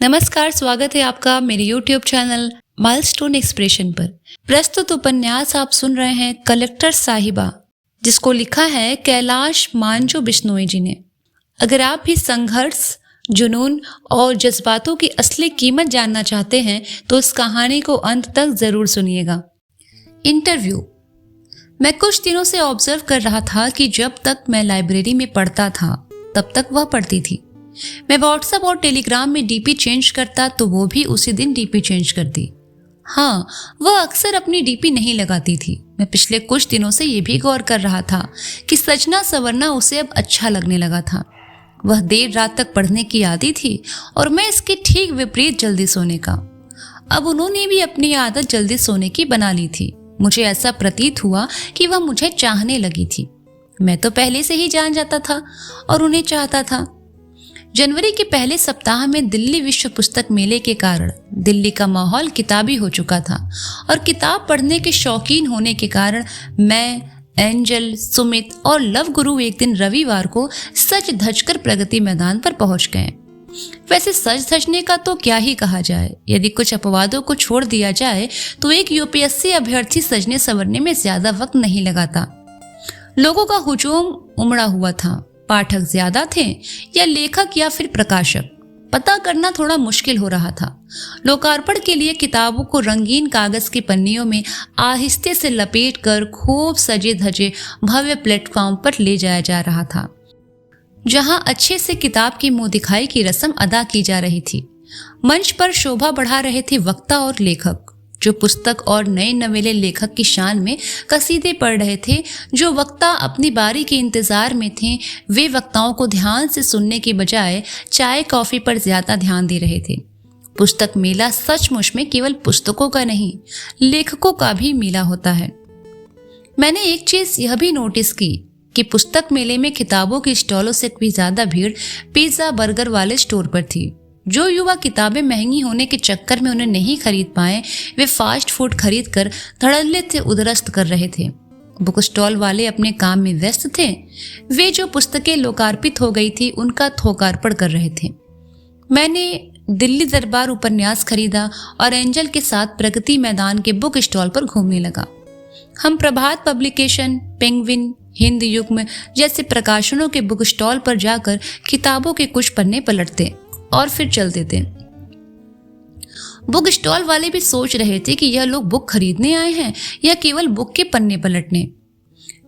नमस्कार, स्वागत है आपका मेरे YouTube चैनल माइलस्टोन एक्सप्रेशन पर। प्रस्तुत उपन्यास आप सुन रहे हैं कलेक्टर साहिबा, जिसको लिखा है कैलाश मांझू बिश्नोई जी ने। अगर आप भी संघर्ष, जुनून और जज्बातों की असली कीमत जानना चाहते हैं तो इस कहानी को अंत तक जरूर सुनिएगा। इंटरव्यू। मैं कुछ दिनों से ऑब्जर्व कर रहा था कि जब तक मैं लाइब्रेरी में पढ़ता था तब तक वह पढ़ती थी। मैं व्हाट्सएप और टेलीग्राम में डीपी चेंज करता तो वो भी उसी दिन डीपी चेंज करती। हाँ, वह अक्सर अपनी डीपी नहीं लगाती थी। मैं पिछले कुछ दिनों से ये भी गौर कर रहा था कि सजना संवरना उसे अब अच्छा लगने लगा था। वह देर रात तक पढ़ने की आदी थी और मैं इसके ठीक विपरीत जल्दी सोने का। अब उन्होंने भी अपनी आदत जल्दी सोने की बना ली थी। मुझे ऐसा प्रतीत हुआ कि वह मुझे चाहने लगी थी। मैं तो पहले से ही जान जाता था और उन्हें चाहता था। जनवरी के पहले सप्ताह में दिल्ली विश्व पुस्तक मेले के कारण दिल्ली का माहौल किताबी हो चुका था और किताब पढ़ने के शौकीन होने के कारण मैं, एंजल, सुमित और लव गुरु एक दिन रविवार को सच धजकर प्रगति मैदान पर पहुंच गए। वैसे सच धजने का तो क्या ही कहा जाए। यदि कुछ अपवादों को छोड़ दिया जाए तो एक यूपीएससी अभ्यर्थी सजने संवरने में ज्यादा वक्त नहीं लगाता। लोगों का हुजूम उमड़ा हुआ था। पाठक ज्यादा थे या लेखक या फिर प्रकाशक, पता करना थोड़ा मुश्किल हो रहा था। लोकार्पण के लिए किताबों को रंगीन कागज की पन्नियों में आहिस्ते से लपेटकर खूब सजे धजे भव्य प्लेटफॉर्म पर ले जाया जा रहा था, जहां अच्छे से किताब की मुंह दिखाई की रस्म अदा की जा रही थी। मंच पर शोभा बढ़ा रहे थे वक्ता और लेखक, जो पुस्तक और नए नवेले लेखक की शान में कसीदे पढ़ रहे थे। जो वक्ता अपनी बारी के इंतजार में थे, वे वक्ताओं को ध्यान से सुनने की बजाय चाय कॉफी पर ज्यादा ध्यान दे रहे थे। पुस्तक मेला सचमुच में केवल पुस्तकों का नहीं, लेखकों का भी मेला होता है। मैंने एक चीज यह भी नोटिस की कि पुस्तक मेले में किताबों की स्टॉलों से भी ज्यादा भीड़ पिज्जा बर्गर वाले स्टोर पर थी। जो युवा किताबें महंगी होने के चक्कर में उन्हें नहीं खरीद पाए, वे फास्ट फूड खरीद कर धड़ल्ले से उदरस्त कर रहे थे। बुक स्टॉल वाले अपने काम में व्यस्त थे। वे जो पुस्तकें लोकार्पित हो गई थी उनका थोकार्पण कर रहे थे। मैंने दिल्ली दरबार उपन्यास खरीदा और एंजल के साथ प्रगति मैदान के बुक स्टॉल पर घूमने लगा। हम प्रभात पब्लिकेशन, पेंगविन, हिंद युग्म जैसे प्रकाशनों के बुक स्टॉल पर जाकर किताबों के कुछ पन्ने पलटते और फिर चल देते। बुक स्टॉल वाले भी सोच रहे थे कि यह लोग बुक खरीदने आए हैं या केवल बुक के पन्ने पलटने।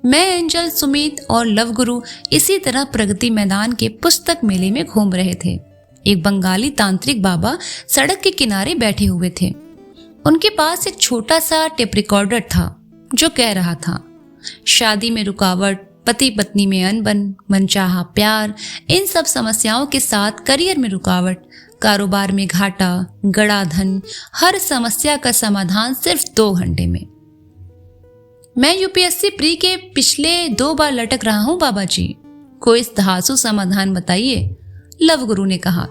मैं, एंजल, सुमित और लव गुरु इसी तरह प्रगति मैदान के पुस्तक मेले में घूम रहे थे। एक बंगाली तांत्रिक बाबा सड़क के किनारे बैठे हुए थे। उनके पास एक छोटा सा टेप रिकॉर्डर था जो कह रहा था, शादी में रुकावट, पति पत्नी में अनबन, मनचाहा प्यार, इन सब समस्याओं के साथ करियर में रुकावट, कारोबार में घाटा, गड़ा धन, हर समस्या का समाधान सिर्फ 2 घंटे में। मैं यूपीएससी प्री के पिछले 2 बार लटक रहा हूं बाबा जी, कोई धांसू समाधान बताइए, लव गुरु ने कहा।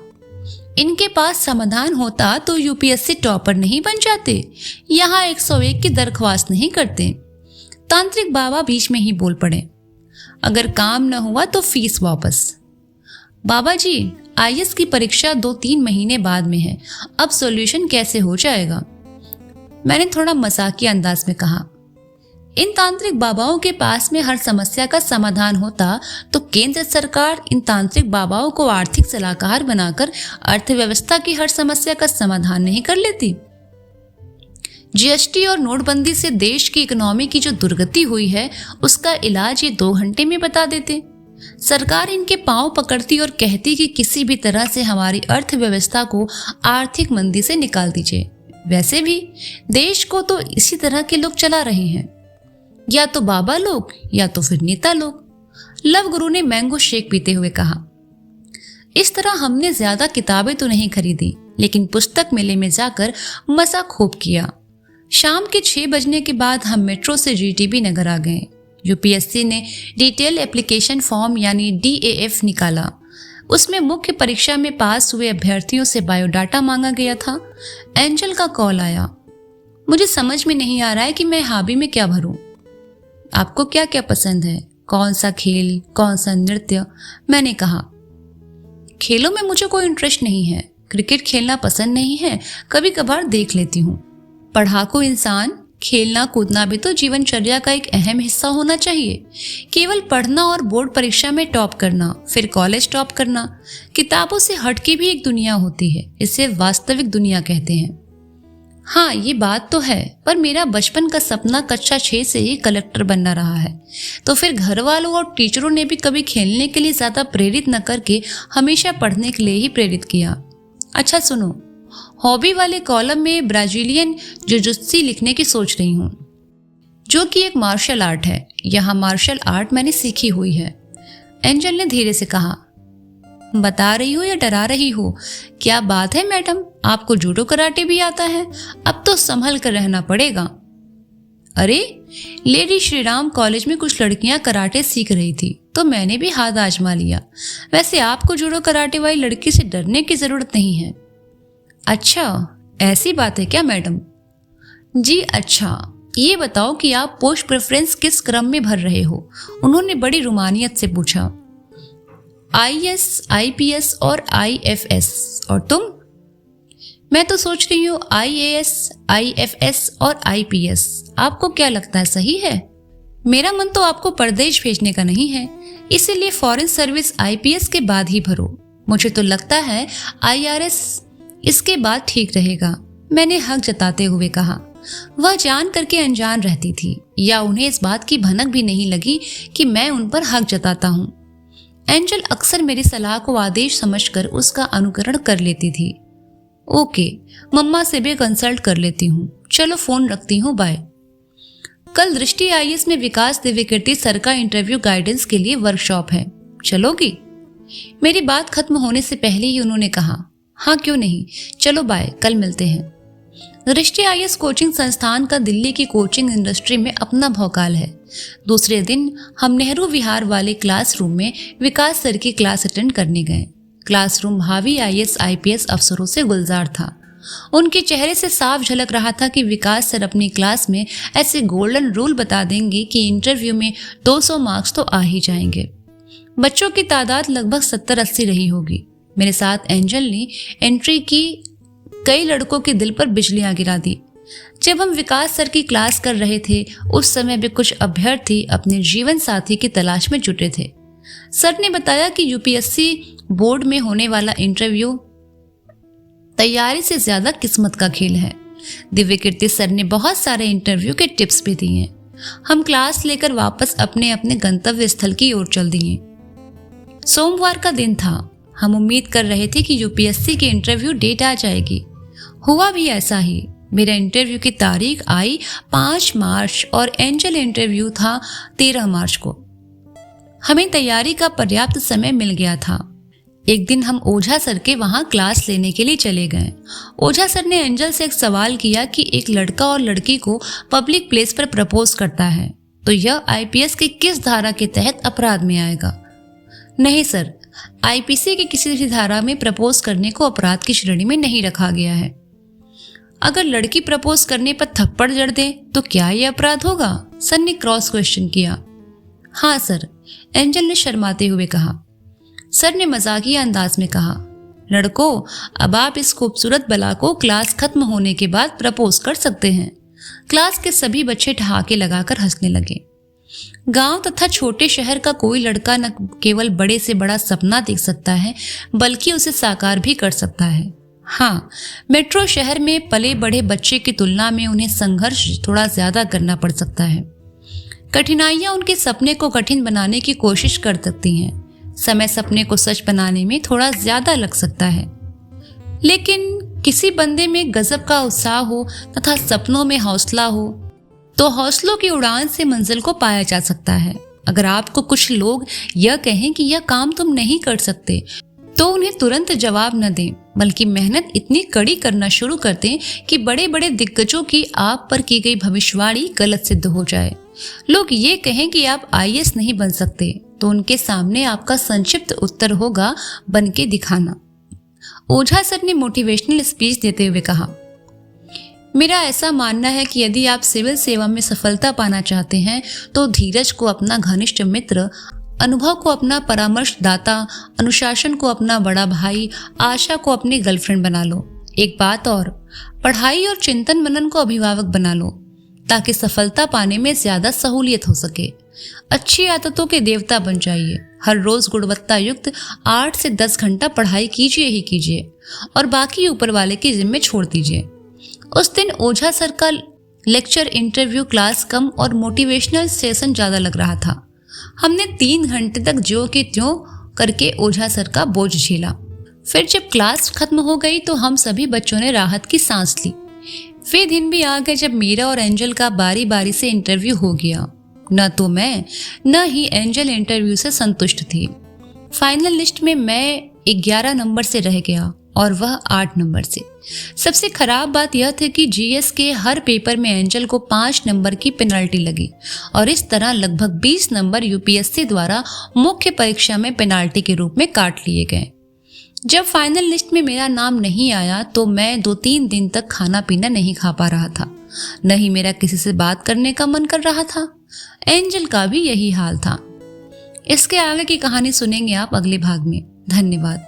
इनके पास समाधान होता तो यूपीएससी टॉपर नहीं बन जाते, यहाँ 101 की दरख्वास्त नहीं करते। तांत्रिक बाबा बीच में ही बोल पड़े, अगर काम न हुआ तो फीस वापस। बाबा जी, आईएएस की परीक्षा 2-3 महीने बाद में है, अब सॉल्यूशन कैसे हो जाएगा? मैंने थोड़ा मजाकिया अंदाज में कहा। इन तांत्रिक बाबाओं के पास में हर समस्या का समाधान होता तो केंद्र सरकार इन तांत्रिक बाबाओं को आर्थिक सलाहकार बनाकर अर्थव्यवस्था की हर समस्या का समाधान नहीं कर लेती? जीएसटी और नोटबंदी से देश की इकोनॉमी की जो दुर्गति हुई है उसका इलाज ये 2 घंटे में बता देते। सरकार इनके पांव पकड़ती और कहती कि किसी भी तरह से हमारी अर्थव्यवस्था को आर्थिक मंदी से निकाल दीजिए। वैसे भी देश को तो इसी तरह के लोग चला रहे हैं, या तो बाबा लोग या तो फिर नेता लोग। लव गुरु ने मैंगो शेक पीते हुए कहा। इस तरह हमने ज्यादा किताबें तो नहीं खरीदी, लेकिन पुस्तक मेले में जाकर मजा खूब किया। शाम के 6 बजने के बाद हम मेट्रो से जीटीबी नगर आ गए। यूपीएससी ने डिटेल एप्लीकेशन फॉर्म यानी डीएएफ निकाला। उसमें मुख्य परीक्षा में पास हुए अभ्यर्थियों से बायोडाटा मांगा गया था। एंजल का कॉल आया। मुझे समझ में नहीं आ रहा है कि मैं हॉबी में क्या भरूं। आपको क्या क्या पसंद है, कौन सा खेल, कौन सा नृत्य? मैंने कहा, खेलों में मुझे कोई इंटरेस्ट नहीं है, क्रिकेट खेलना पसंद नहीं है, कभी कभार देख लेती हूँ। पढ़ाकू इंसान, खेलना कूदना भी तो जीवनचर्या का एक अहम हिस्सा होना चाहिए। केवल पढ़ना और बोर्ड परीक्षा में टॉप करना, फिर कॉलेज टॉप करना, किताबों से हटके भी एक दुनिया होती है। इसे वास्तविक दुनिया कहते हैं। हाँ, ये बात तो है, पर मेरा बचपन का सपना कक्षा 6 से ही कलेक्टर बनना रहा है। तो फिर घर वालों और टीचरों ने भी कभी खेलने के लिए ज्यादा प्रेरित न करके हमेशा पढ़ने के लिए ही प्रेरित किया। अच्छा सुनो, हॉबी वाले कॉलम में ब्राजीलियन जुजुत्सी लिखने की सोच रही हूँ, जो कि एक मार्शल आर्ट है। यहाँ मार्शल आर्ट मैंने सीखी हुई है। एंजल ने धीरे से कहा। बता रही हो या डरा रही हो? क्या बात है मैडम, आपको जूडो कराटे भी आता है? अब तो संभल कर रहना पड़ेगा। अरे, लेडी श्रीराम कॉलेज में कुछ लड़कियां कराटे सीख रही थी तो मैंने भी हाथ आजमा लिया। वैसे आपको जूडो कराटे वाली लड़की से डरने की जरूरत नहीं है। अच्छा, ऐसी बात है क्या मैडम? जी अच्छा, ये बताओ कि आप पोस्ट प्रेफरेंस किस क्रम में भर रहे हो? उन्होंने बड़ी रुमानियत से पूछा। IAS, IPS और IFS। और तुम? मैं तो सोच रही हूँ IAS, IFS और IPS। आपको क्या लगता है, सही है? मेरा मन तो आपको परदेश भेजने का नहीं है, इसीलिए फॉरेन सर्विस IPS के बाद ही भरो। मुझे तो लगता है IRS इसके बाद ठीक रहेगा, मैंने हक जताते हुए कहा। वह जान करके अनजान रहती थी, या उन्हें इस बात की भनक भी नहीं लगी कि मैं उन पर हक जताता हूँ। एंजल अक्सर मेरी सलाह को आदेश समझकर उसका अनुकरण कर लेती थी। ओके, मम्मा से भी कंसल्ट कर लेती हूँ। चलो फोन रखती हूँ, बाय। कल दृष्टि IAS में विकास दिव्यकीर्ति सर का इंटरव्यू गाइडेंस के लिए वर्कशॉप है, चलोगी? मेरी बात खत्म होने से पहले ही उन्होंने कहा, हाँ क्यों नहीं, चलो बाय, कल मिलते हैं। दृष्टि IAS कोचिंग संस्थान का दिल्ली की कोचिंग इंडस्ट्री में अपना भौकाल है। दूसरे दिन हम नेहरू विहार वाले क्लासरूम में विकास सर की क्लास अटेंड करने गए। क्लासरूम भावी IAS IPS अफसरों से गुलजार था। उनके चेहरे से साफ झलक रहा था कि विकास सर अपनी क्लास में ऐसे गोल्डन रूल बता देंगे कि इंटरव्यू में 200 मार्क्स तो आ ही जाएंगे। बच्चों की तादाद लगभग 70-80 रही होगी। मेरे साथ एंजल ने एंट्री की कई लड़कों के दिल पर बिजलियां गिरा दी। जब हम विकास सर की क्लास कर रहे थे, उस समय भी कुछ अभ्यर्थी अपने जीवन साथी की तलाश में जुटे थे। सर ने बताया कि UPSC बोर्ड में होने वाला इंटरव्यू तैयारी से ज्यादा किस्मत का खेल है। दिव्यकीर्ति सर ने बहुत सारे इंटरव्यू के टिप्स भी दिए। हम क्लास लेकर वापस अपने अपने गंतव्य स्थल की ओर चल दिए। सोमवार का दिन था। हम उम्मीद कर रहे थे कि UPSC की इंटरव्यू डेट आ जाएगी। हुआ भी ऐसा ही। मेरा इंटरव्यू की तारीख आई 5 मार्च और एंजल इंटरव्यू था 13 मार्च को। हमें तैयारी का पर्याप्त समय मिल गया था। एक दिन हम ओझा सर के वहां क्लास लेने के लिए चले गए। ओझा सर ने एंजल से एक सवाल किया कि एक लड़का और लड़की को पब्लिक प्लेस पर प्रपोज करता है तो यह IPS की किस धारा के तहत अपराध में आएगा? नहीं सर, IPC की किसी भी धारा में प्रपोज करने को अपराध की श्रेणी में नहीं रखा गया है। अगर लड़की प्रपोज करने पर थप्पड़ जड़ दे तो क्या यह अपराध होगा? सर ने क्रॉस क्वेश्चन किया। हाँ सर, एंजल ने शर्माते हुए कहा। सर ने मजाकिया अंदाज में कहा, लड़कों, अब आप इस खूबसूरत बला को क्लास खत्म होने के बाद प्रपोज कर सकते हैं। क्लास के सभी बच्चे ठहाके लगाकर हंसने लगे। गांव तथा छोटे शहर का कोई लड़का न केवल बड़े से बड़ा सपना देख सकता है बल्कि उसे साकार भी कर सकता है। हाँ, मेट्रो शहर में पले बढ़े बच्चे की तुलना में उन्हें संघर्ष थोड़ा ज्यादा करना पड़ सकता है। कठिनाइयां उनके सपने को कठिन बनाने की कोशिश कर सकती हैं। समय सपने को सच बनाने में थोड़ा ज्यादा लग सकता है। लेकिन किसी बंदे में गजब का उत्साह हो तथा सपनों में हौसला हो तो हौसलों की उड़ान से मंजिल को पाया जा सकता है। अगर आपको कुछ लोग यह कहें कि यह काम तुम नहीं कर सकते तो उन्हें तुरंत जवाब न दें, बल्कि मेहनत इतनी कड़ी करना शुरू कर दें कि बड़े बड़े दिग्गजों की आप पर की गई भविष्यवाणी गलत सिद्ध हो जाए। लोग ये कहें कि आप IAS नहीं बन सकते तो उनके सामने आपका संक्षिप्त उत्तर होगा, बन के दिखाना। ओझा सर ने मोटिवेशनल स्पीच देते हुए कहा, मेरा ऐसा मानना है कि यदि आप सिविल सेवा में सफलता पाना चाहते हैं तो धीरज को अपना घनिष्ठ मित्र अनुभव को अपना परामर्शदाता, अनुशासन को अपना बड़ा भाई, आशा को अपनी गर्लफ्रेंड बना लो। एक बात और, पढ़ाई और चिंतन मनन को अभिभावक बना लो ताकि सफलता पाने में ज्यादा सहूलियत हो सके। अच्छी आदतों के देवता बन जाइए। हर रोज गुणवत्ता युक्त 8 से 10 घंटा पढ़ाई कीजिए ही कीजिए और बाकी ऊपर वाले की जिम्मे छोड़ दीजिए। उस दिन ओझा सर का लेक्चर, इंटरव्यू, क्लास कम और मोटिवेशनल सेशन ज्यादा लग रहा था। हमने 3 घंटे तक ज्यों के त्यों करके ओझा सर का बोझ झेला। फिर जब क्लास खत्म हो गई तो हम सभी बच्चों ने राहत की सांस ली। वे दिन भी आ गए जब मेरा और एंजल का बारी बारी से इंटरव्यू हो गया। न तो मैं न ही एंजल इंटरव्यू से संतुष्ट थी। फाइनल लिस्ट में मैं 11 नंबर से रह गया और वह 8 नंबर से। सबसे खराब बात यह थी कि जीएस के हर पेपर में एंजल को 5 नंबर की पेनल्टी लगी और इस तरह लगभग 20 नंबर यूपीएससी द्वारा मुख्य परीक्षा में पेनल्टी के रूप में काट लिए गए। जब फाइनल लिस्ट में मेरा नाम नहीं आया तो मैं 2-3 दिन तक खाना पीना नहीं खा पा रहा था। न ही मेरा किसी से बात करने का मन कर रहा था। एंजल का भी यही हाल था। इसके आगे की कहानी सुनेंगे आप अगले भाग में। धन्यवाद।